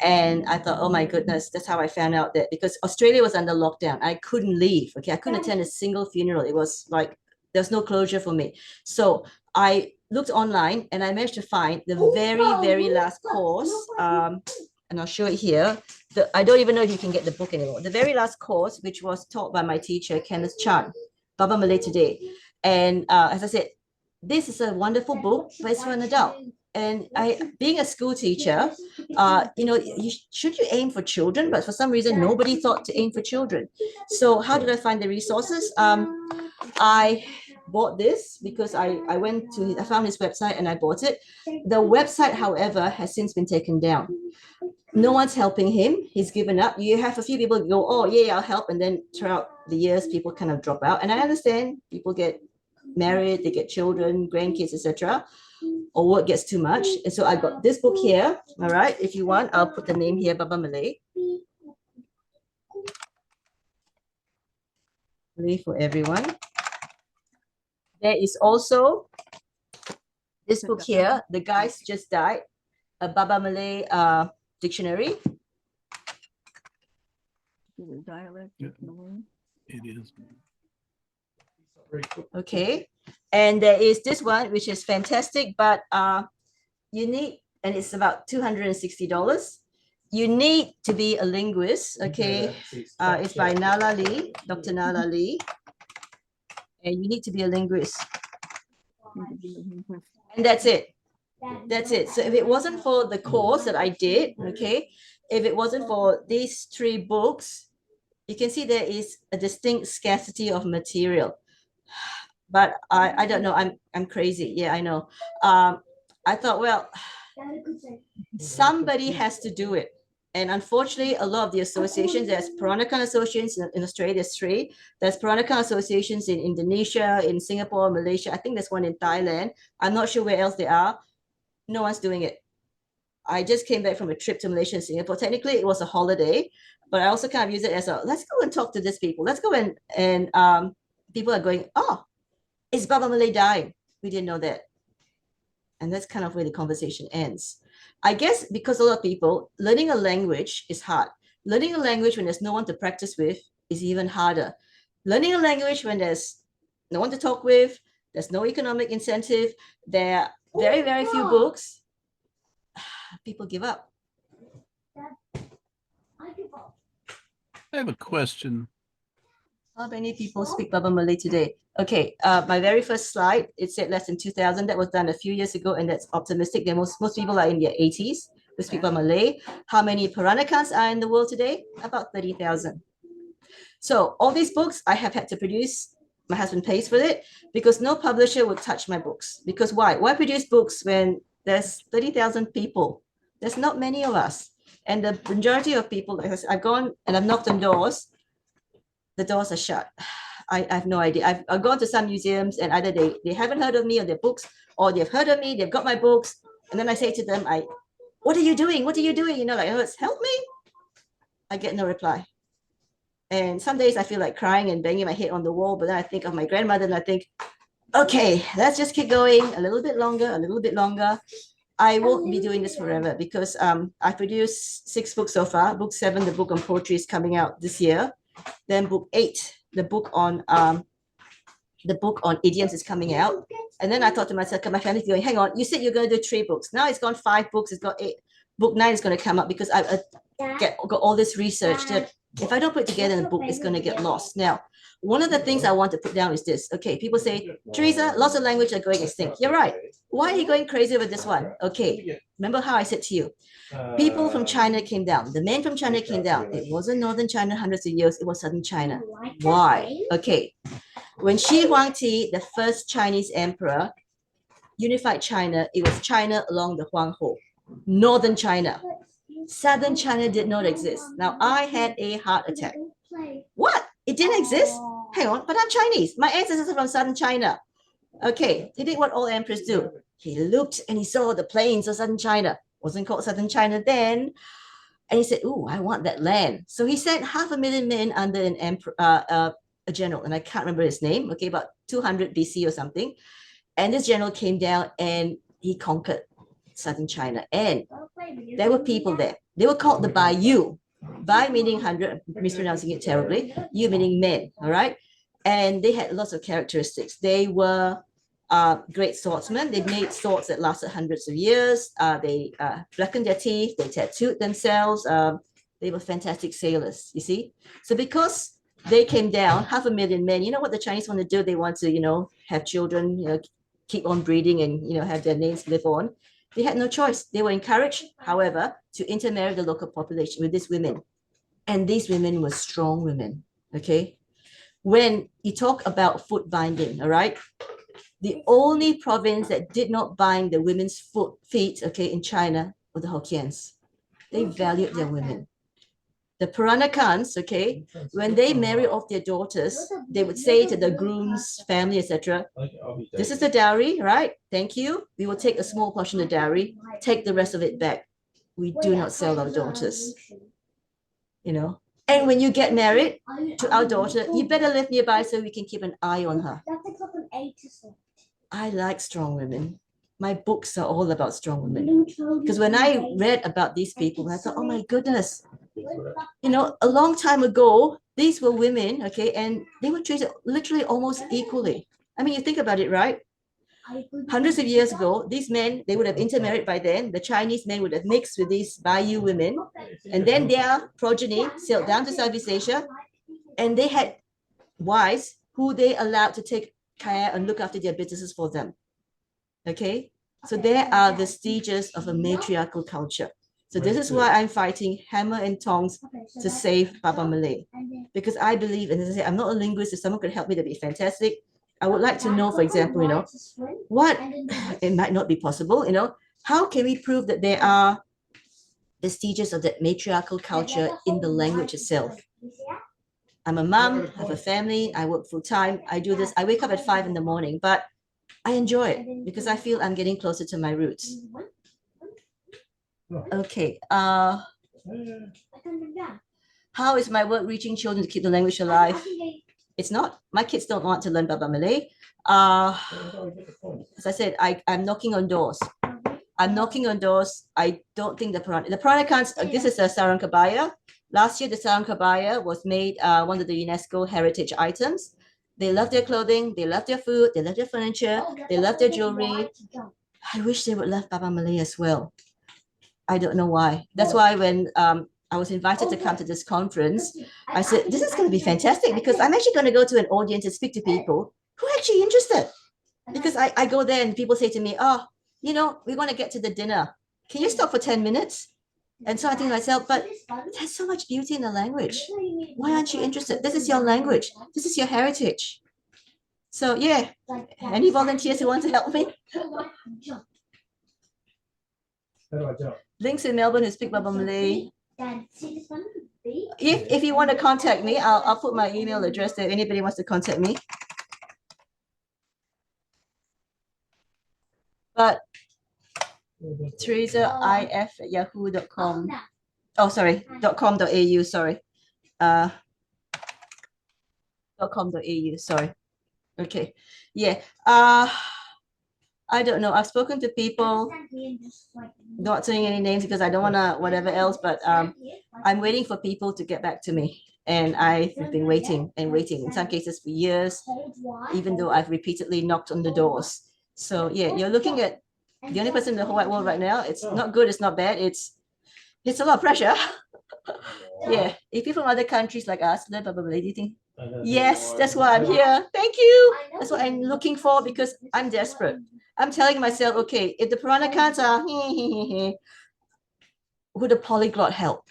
And I thought, oh my goodness, that's how I found out that, because Australia was under lockdown, I couldn't leave. Okay, I couldn't attend a single funeral. It was like there's no closure for me. So I looked online and I managed to find the very last course. And I'll show it here. I don't even know if you can get the book anymore. The very last course, which was taught by my teacher, Kenneth Chan, Baba Malay Today. And as I said, this is a wonderful book, but it's for an adult. And being a school teacher, you know, should you aim for children? But for some reason, nobody thought to aim for children. So how did I find the resources? I bought this because I found his website and I bought it. The website, however, has since been taken down. No one's helping him. He's given up. You have a few people go, oh yeah, I'll help. And then throughout the years, people kind of drop out. And I understand people get married, they get children, grandkids, etc., or work gets too much. And so I got this book here. All right, if you want, I'll put the name here, Baba Malay. Malay for everyone. There is also this book here. The guys just died. A Baba Malay dictionary. Dialect. Yeah. It is. Okay, and there is this one which is fantastic, but you need, and it's about $260. You need to be a linguist. Okay, it's by Nala Lee, Dr. Nala Lee, and you need to be a linguist, and that's it. That's it. So if it wasn't for the course that I did, okay, if it wasn't for these 3 books, you can see there is a distinct scarcity of material. But I don't know, I'm crazy. Yeah, I know. I thought, well, somebody has to do it. And unfortunately, a lot of the associations, there's Peranakan associations in Australia, there's 3. There's Peranakan associations in Indonesia, in Singapore, Malaysia. I think there's one in Thailand. I'm not sure where else they are. No one's doing it. I just came back from a trip to Malaysia and Singapore. Technically, it was a holiday, but I also kind of use it as a, let's go and talk to these people. Let's go and people are going, oh, is Baba Malay dying? We didn't know that. And that's kind of where the conversation ends. I guess because a lot of people, learning a language is hard. Learning a language when there's no one to practice with is even harder. Learning a language when there's no one to talk with, there's no economic incentive, there are very few books, people give up. I have a question. How many people speak Baba Malay today? Okay, my very first slide, it said less than 2,000. That was done a few years ago, and that's optimistic. Most people are in their 80s who speak Baba Malay. How many Peranakans are in the world today? About 30,000. So all these books I have had to produce My husband pays for it because no publisher would touch my books. Because why? Why produce books when there's 30,000 people? There's not many of us. And the majority of people, like I said, I've gone and I've knocked on doors, the doors are shut. I have no idea. I've gone to some museums and either they haven't heard of me or their books, or they've heard of me, they've got my books. And then I say to them, what are you doing? What are you doing? You know, like, oh, help me. I get no reply. And some days I feel like crying and banging my head on the wall, but then I think of my grandmother and I think, okay, let's just keep going a little bit longer, a little bit longer. I won't be doing this forever because I've produced 6 books so far. Book 7, the book on poetry, is coming out this year. Then book 8, the book on idioms, is coming out. And then I thought to myself, my family's going, hang on, you said you're going to do 3 books. Now it's gone 5 books, it's got 8. Book 9 is going to come up because I've got all this research that if I don't put it together in a book, it's going to get lost. Now, one of the things I want to put down is this. Okay, people say, Theresa, lots of language are going extinct. You're right. Why are you going crazy with this one? Okay, remember how I said to you, people from China came down. The men from China came down. It wasn't northern China hundreds of years. It was southern China. Why? Okay, when Shi Huangti, the first Chinese emperor, unified China, it was China along the Huanghe, northern China. Southern China did not exist. Now, I had a heart attack. What? It didn't exist? Hang on, but I'm Chinese. My ancestors are from southern China. Okay, he did what all emperors do. He looked and he saw the plains of southern China. Wasn't called southern China then. And he said, oh, I want that land. So he sent 500,000 men under an emperor, a general, and I can't remember his name, okay, about 200 BC or something. And this general came down and he conquered southern China. And there were people there. They were called the Baiyu. Bai meaning 100, I'm mispronouncing it terribly. Yu meaning men, all right? And they had lots of characteristics. They were great swordsmen. They made swords that lasted hundreds of years. They blackened their teeth. They tattooed themselves. They were fantastic sailors, you see? So because they came down, 500,000 men, you know what the Chinese want to do? They want to, have children, keep on breeding and, have their names live on. They had no choice. They were encouraged, however, to intermarry the local population with these women. And these women were strong women, okay? When you talk about foot binding, all right? The only province that did not bind the women's feet, okay, in China were the Hokkiens. They valued their women. The Peranakans, okay, when they marry off their daughters, they would say to the groom's family, etc., this is the dowry, right? Thank you. We will take a small portion of the dowry, take the rest of it back. We do not sell our daughters, And when you get married to our daughter, you better live nearby so we can keep an eye on her. I like strong women. My books are all about strong women. Because when I read about these people, I thought, oh my goodness, a long time ago, these were women, okay, and they were treated literally almost equally. I mean, you think about it, right? Hundreds of years ago, these men, they would have intermarried by then. The Chinese men would have mixed with these Baiyu women, and then their progeny sailed down to Southeast Asia, and they had wives who they allowed to take care and look after their businesses for them. Okay, so there are vestiges of a matriarchal culture. So this is why I'm fighting hammer and tongs to save Baba Malay, because I believe, and as I say, I'm not a linguist. If someone could help me, that'd be fantastic. I would like to know, for example, what, it might not be possible, how can we prove that there are vestiges of that matriarchal culture in the language itself? I'm a mom, I have a family, I work full time, I do this, I wake up at 5 in the morning, but I enjoy it because I feel I'm getting closer to my roots. Okay, how is my work reaching children to keep the language alive? It's not. My kids don't want to learn Baba Malay. As I said, I'm knocking on doors. I'm knocking on doors. I don't think the Peranakans, this is a sarang kebaya. Last year, the sarang kebaya was made one of the UNESCO heritage items. They love their clothing, they love their food, they love their furniture, they love their jewelry. I wish they would love Baba Malay as well. I don't know why. That's why when I was invited to come to this conference, I said, this is going to be fantastic because I'm actually going to go to an audience and speak to people who are actually interested. Because I go there and people say to me, oh, we want to get to the dinner. Can you stop for 10 minutes? And so I think to myself, but there's so much beauty in the language. Why aren't you interested? This is your language. This is your heritage. So yeah, any volunteers who want to help me? Links in Melbourne who speak Baba Malay. If you want to contact me, I'll put my email address there if anybody wants to contact me. But Theresa if@yahoo.com. Oh, sorry, .com.au, sorry. .com.au, sorry. Okay. Yeah. I don't know. I've spoken to people, not saying any names because I don't want to whatever else, but I'm waiting for people to get back to me. And I've been waiting and waiting, in some cases for years, even though I've repeatedly knocked on the doors. So yeah, you're looking at the only person in the whole wide world right now. It's not good, it's not bad, it's a lot of pressure. Yeah, if you're from other countries like us, do you think? Yes, that's why I'm here. Thank you. That's what I'm looking for because I'm desperate. I'm telling myself, okay, if the Peranakans are, would the polyglot help?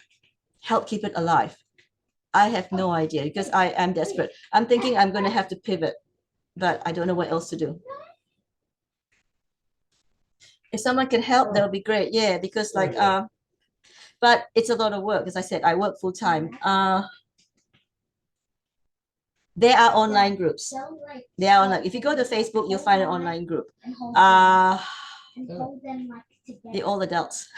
Help keep it alive? I have no idea because I am desperate. I'm thinking I'm going to have to pivot, but I don't know what else to do. If someone can help, that would be great. Yeah, because like, but it's a lot of work. As I said, I work full time. There are online groups. They are online. If you go to Facebook, you'll find an online group. They're all adults.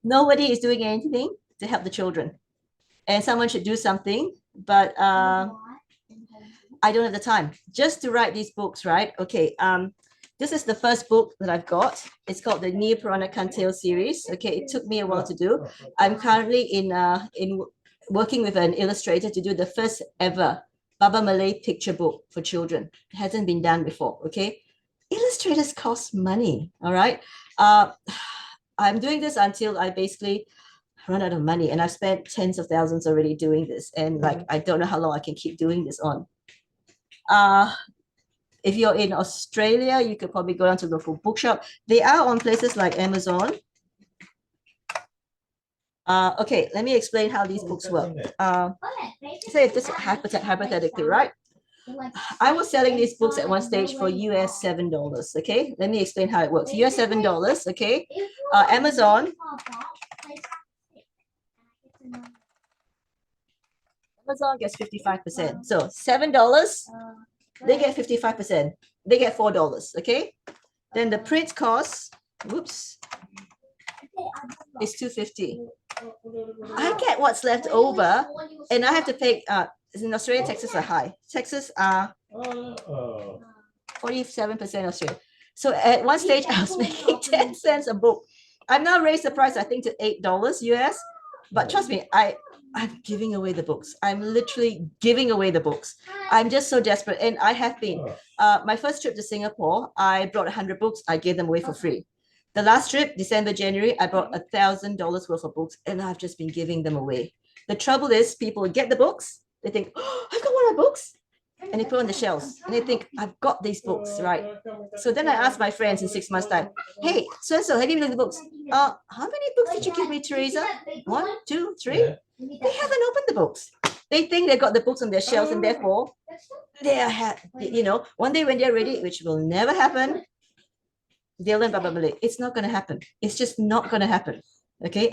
Nobody is doing anything to help the children. And someone should do something, but I don't have the time just to write these books, right? Okay. This is the first book that I've got. It's called the New Peranakan Tale series. Okay, it took me a while to do. I'm currently in working with an illustrator to do the first ever Baba Malay picture book for children. It hasn't been done before. Okay, illustrators cost money. All right. I'm doing this until I basically run out of money, and I've spent tens of thousands already doing this, and like I don't know how long I can keep doing this on. If you're in Australia, you could probably go down to the local bookshop. They are on places like Amazon. Okay, let me explain how these books work. Say this hypothetically, right? I was selling these books at one stage for US $7. Okay, let me explain how it works. US $7. Okay, Amazon gets 55%. So $7, they get 55%. They get $4. Okay, then the print cost, whoops, is $2.50. I get what's left over, and I have to pay. In Australia, taxes are high. Taxes are 47% Australia. So at one stage, I was making 10 cents a book. I've now raised the price, I think, to $8 US. But trust me, I'm giving away the books. I'm literally giving away the books. I'm just so desperate, and I have been. My first trip to Singapore, I brought 100 books. I gave them away for free. The last trip, December, January, I bought $1,000 worth of books, and I've just been giving them away. The trouble is, people get the books, they think, oh, I've got one of my books, and they put on the shelves, and they think, I've got these books, right? So then I asked my friends in 6 months' time, hey, so have you looked at the books? How many books did you give me, Theresa? 1, 2, 3? They haven't opened the books. They think they got the books on their shelves, and therefore, they are, one day when they're ready, which will never happen, they'll learn Baba Malay. It's not going to happen. It's just not going to happen. Okay,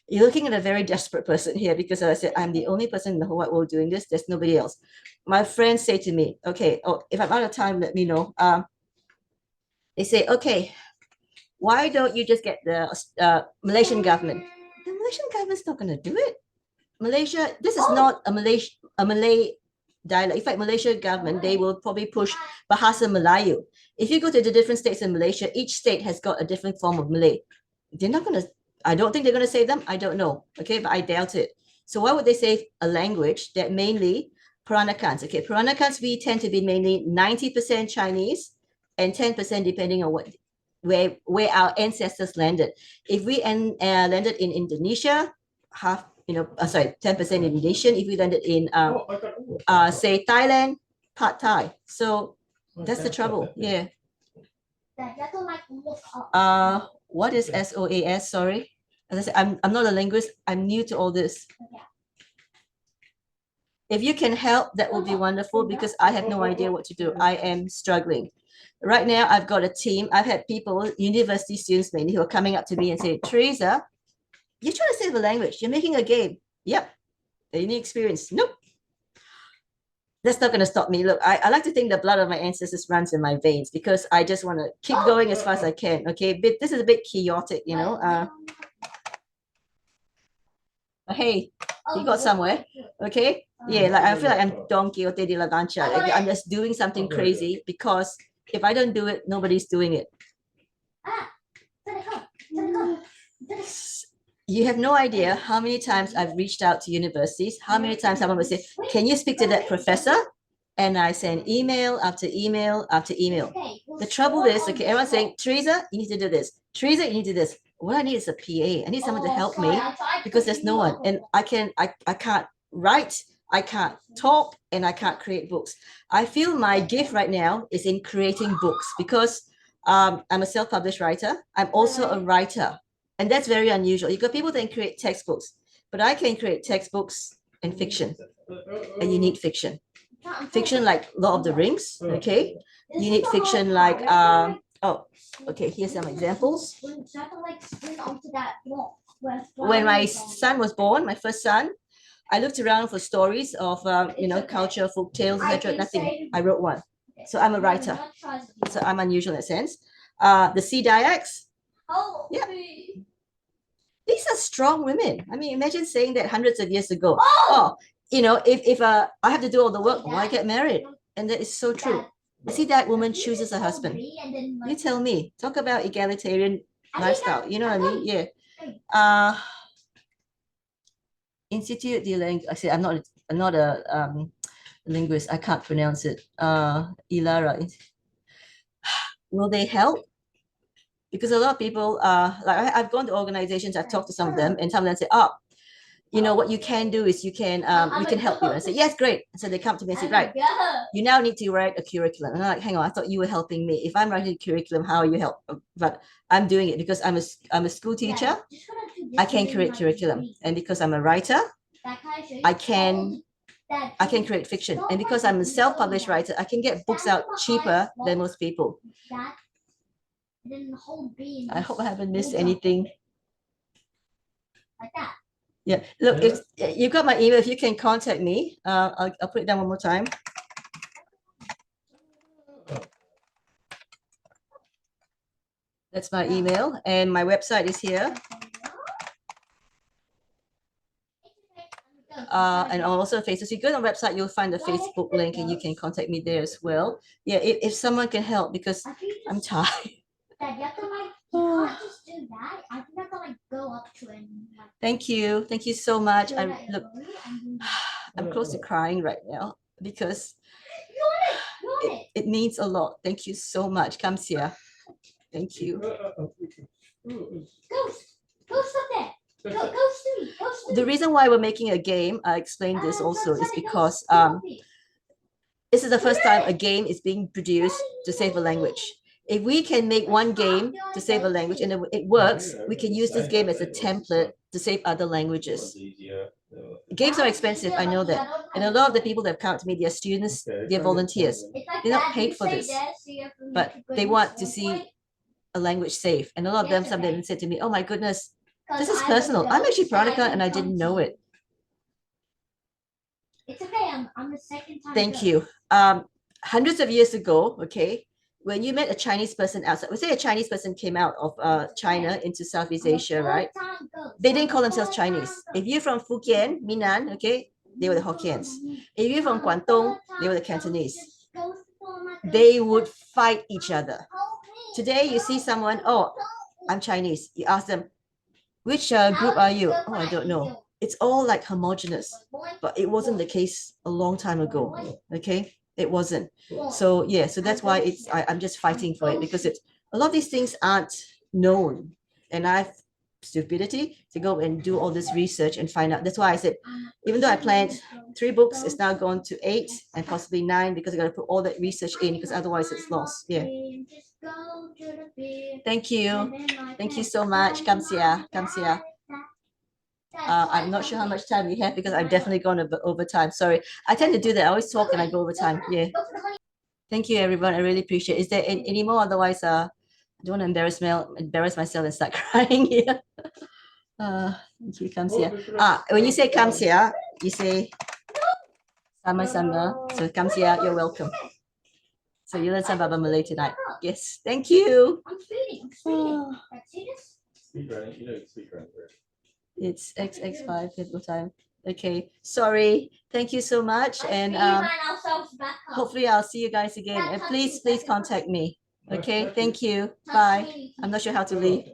you're looking at a very desperate person here because, as I said, I'm the only person in the whole wide world doing this. There's nobody else. My friends say to me, okay, if I'm out of time, let me know. They say, okay, why don't you just get the Malaysian government? The Malaysian government's not going to do it. Malaysia, this is not a Malay dialect. In fact, Malaysia government, they will probably push Bahasa Melayu. If you go to the different states in Malaysia, each state has got a different form of Malay. They're not going to, I don't think they're going to save them. I don't know. Okay, but I doubt it. So why would they save a language that mainly Peranakans? Okay, Peranakans, we tend to be mainly 90% Chinese and 10% depending on where our ancestors landed. If we landed in Indonesia, 10% Indonesian. If we landed in, say, Thailand, Pad Thai. So that's the trouble. Yeah. What is SOAS? Sorry. As I said, I'm not a linguist. I'm new to all this. If you can help, that would be wonderful because I have no idea what to do. I am struggling. Right now, I've got a team. I've had people, university students mainly, who are coming up to me and say, Theresa, you're trying to save the language. You're making a game. Yep. Any experience? Nope. That's not going to stop me. Look, I like to think the blood of my ancestors runs in my veins because I just want to keep going as fast as I can. Okay, but this is a bit chaotic, you know. Hey, you got somewhere, okay? Yeah, like I feel like I'm Don Quixote de la Mancha. Like I'm just doing something crazy because if I don't do it, nobody's doing it. You have no idea how many times I've reached out to universities, how many times someone would say, can you speak to that professor? And I send email after email after email. The trouble is, okay, everyone's saying, Theresa, you need to do this. Theresa, you need to do this. What I need is a PA. I need someone to help me because there's no one. And I can't write, I can't talk, and I can't create books. I feel my gift right now is in creating books because I'm a self-published writer. I'm also a writer. And that's very unusual. You got people that can create textbooks, but I can create textbooks and fiction. And you need fiction. Fiction like Lord of the Rings, okay? You need fiction like, okay, here's some examples. When my son was born, my first son, I looked around for stories of, culture, folk tales, etc. Nothing. I wrote one. So I'm a writer. So I'm unusual in that sense. The Sea Dialects. Yeah. These are strong women. I mean, imagine saying that hundreds of years ago. If I have to do all the work, why get married? And that is so true. I see that woman chooses a husband. You tell me. Talk about egalitarian lifestyle. You know what I mean? Yeah. Institute de Langue. I say I'm not a linguist. I can't pronounce it. Ilara. Will they help? Because a lot of people, like I've gone to organizations, I've talked to some of them, and some of them say, oh, you know what you can do is we can help you. And I say, yes, great. So they come to me and say, right, you now need to write a curriculum. And I'm like, hang on, I thought you were helping me. If I'm writing a curriculum, how are you help? But I'm doing it because I'm a school teacher. I can create curriculum, and because I'm a writer, I can create fiction. And because I'm a self-published writer, I can get books out cheaper than most people. I hope I haven't missed anything. Like that. Yeah, look, if you got my email, if you can contact me, I'll put it down one more time. That's my email, and my website is here. And also Facebook. So you go on the website, you'll find the Facebook link, and you can contact me there as well. Yeah, if someone can help, because I'm tired. Dad, you have to you can't just do that. I think I have to go up to it. Thank you so much. I'm close to crying right now because it means a lot. Thank you so much. Kamsia. Thank you. Ghost up there. The reason why we're making a game, I explained this also, is because this is the first time a game is being produced to save a language. If we can make one game to save a language and it works, we can use this game as a template to save other languages. Games are expensive, I know that. And a lot of the people that have come to me, they're students, they're volunteers. They're not paid for this, but they want to see a language safe. And a lot of them, some of them said to me, oh my goodness, this is personal. I'm actually Peranakan and I didn't know it. It's okay, I'm the second time. Thank you. Hundreds of years ago, okay, when you met a Chinese person outside, we say a Chinese person came out of China into Southeast Asia, right? They didn't call themselves Chinese. If you're from Fujian, Minnan, okay, they were the Hokkiens. If you're from Guangdong, they were the Cantonese. They would fight each other. Today, you see someone, oh, I'm Chinese. You ask them, which group are you? Oh, I don't know. It's all like homogenous, but it wasn't the case a long time ago, okay? It wasn't. So yeah, so that's why I'm just fighting for it, because it's a lot of these things aren't known, and I have stupidity to go and do all this research and find out. That's why I said, even though I planned 3 books, it's now gone to 8 and possibly 9, because I got to put all that research in, because otherwise it's lost. Yeah. Thank you so much. Kamsia. I'm not sure how much time we have because I've definitely gone over time. Sorry. I tend to do that. I always talk and I go over time. Yeah. Thank you, everyone. I really appreciate it. Is there any more? Otherwise, I don't want to embarrass myself and start crying here. Thank you, comes here. When you say comes here, you say sama-sama. So comes here, you're welcome. So you learn some Baba Malay tonight. Yes, thank you. It's XX5 people time. Okay, sorry. Thank you so much. And hopefully I'll see you guys again. And please contact me. Okay, thank you. Bye. I'm not sure how to leave.